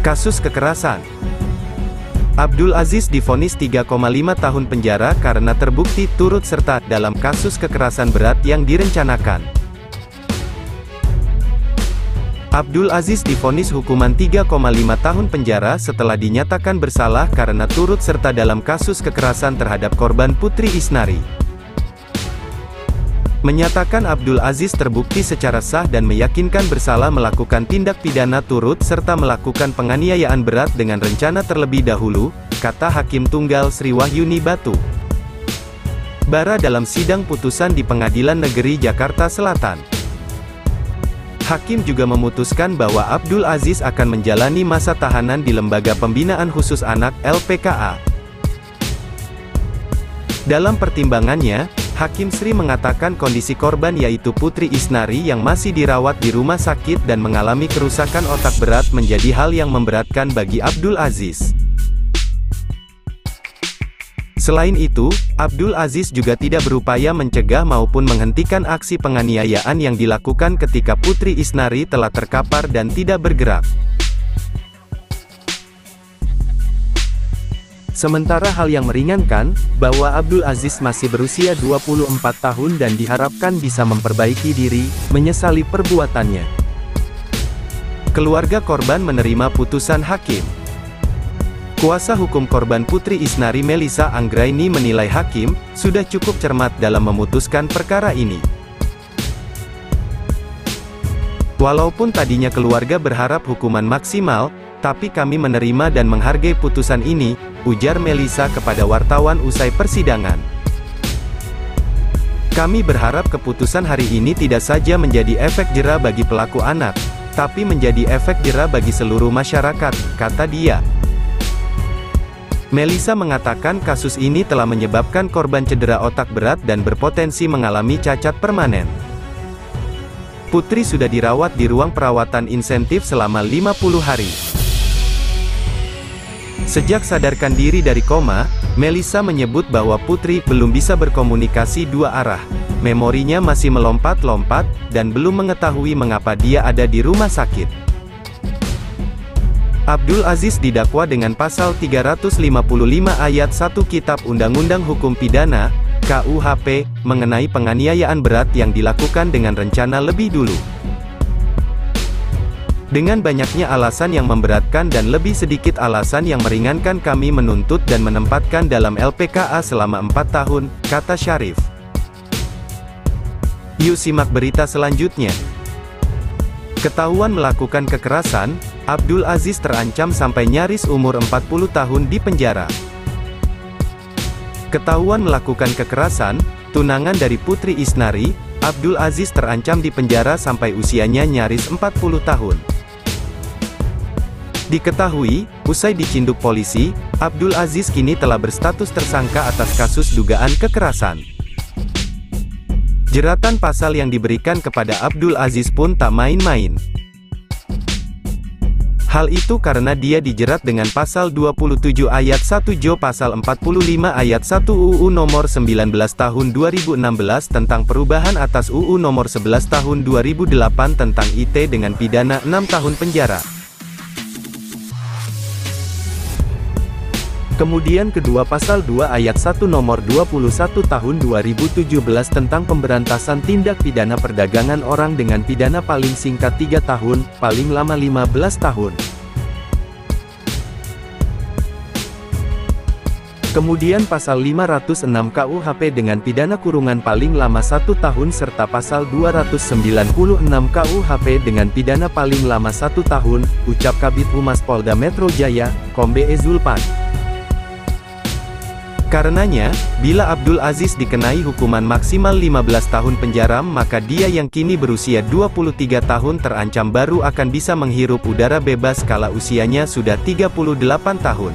Kasus kekerasan. Abdul Aziz divonis 3,5 tahun penjara karena terbukti turut serta dalam kasus kekerasan berat yang direncanakan. Abdul Aziz divonis hukuman 3,5 tahun penjara setelah dinyatakan bersalah karena turut serta dalam kasus kekerasan terhadap korban Putri Isnari. Menyatakan Abdul Aziz terbukti secara sah dan meyakinkan bersalah melakukan tindak pidana turut serta melakukan penganiayaan berat dengan rencana terlebih dahulu, kata Hakim Tunggal Sri Wahyuni Batu Bara dalam sidang putusan di Pengadilan Negeri Jakarta Selatan. Hakim juga memutuskan bahwa Abdul Aziz akan menjalani masa tahanan di Lembaga Pembinaan Khusus Anak (LPKA). Dalam pertimbangannya, Hakim Sri mengatakan kondisi korban yaitu Putri Isnari yang masih dirawat di rumah sakit dan mengalami kerusakan otak berat menjadi hal yang memberatkan bagi Abdul Aziz. Selain itu, Abdul Aziz juga tidak berupaya mencegah maupun menghentikan aksi penganiayaan yang dilakukan ketika Putri Isnari telah terkapar dan tidak bergerak. Sementara hal yang meringankan, bahwa Abdul Aziz masih berusia 24 tahun dan diharapkan bisa memperbaiki diri, menyesali perbuatannya. Keluarga korban menerima putusan hakim. Kuasa hukum korban Putri Isnari Melissa Anggraini menilai hakim, sudah cukup cermat dalam memutuskan perkara ini. Walaupun tadinya keluarga berharap hukuman maksimal, tapi kami menerima dan menghargai putusan ini, ujar Melissa kepada wartawan usai persidangan. Kami berharap keputusan hari ini tidak saja menjadi efek jera bagi pelaku anak, tapi menjadi efek jera bagi seluruh masyarakat, kata dia. Melissa mengatakan kasus ini telah menyebabkan korban cedera otak berat dan berpotensi mengalami cacat permanen. Putri sudah dirawat di ruang perawatan intensif selama 50 hari. Sejak sadarkan diri dari koma, Melissa menyebut bahwa Putri belum bisa berkomunikasi dua arah. Memorinya masih melompat-lompat, dan belum mengetahui mengapa dia ada di rumah sakit. Abdul Aziz didakwa dengan pasal 355 ayat 1 Kitab Undang-Undang Hukum Pidana, KUHP, mengenai penganiayaan berat yang dilakukan dengan rencana lebih dulu. Dengan banyaknya alasan yang memberatkan dan lebih sedikit alasan yang meringankan, kami menuntut dan menempatkan dalam LPKA selama 4 tahun, kata Syarif. Yuk simak berita selanjutnya. Ketahuan melakukan kekerasan, Abdul Aziz terancam sampai nyaris umur 40 tahun di penjara. Ketahuan melakukan kekerasan, tunangan dari Putri Isnari, Abdul Aziz terancam di penjara sampai usianya nyaris 40 tahun. Diketahui, usai dicinduk polisi, Abdul Aziz kini telah berstatus tersangka atas kasus dugaan kekerasan. Jeratan pasal yang diberikan kepada Abdul Aziz pun tak main-main. Hal itu karena dia dijerat dengan pasal 27 ayat 1 Jo pasal 45 ayat 1 UU nomor 19 tahun 2016 tentang perubahan atas UU nomor 11 tahun 2008 tentang IT dengan pidana 6 tahun penjara. Kemudian kedua pasal 2 ayat 1 nomor 21 tahun 2017 tentang pemberantasan tindak pidana perdagangan orang dengan pidana paling singkat 3 tahun, paling lama 15 tahun. Kemudian pasal 506 KUHP dengan pidana kurungan paling lama 1 tahun serta pasal 296 KUHP dengan pidana paling lama 1 tahun, ucap Kabid Humas Polda Metro Jaya, Kombes Zulpan. Karenanya, bila Abdul Aziz dikenai hukuman maksimal 15 tahun penjara, maka dia yang kini berusia 23 tahun terancam baru akan bisa menghirup udara bebas kala usianya sudah 38 tahun.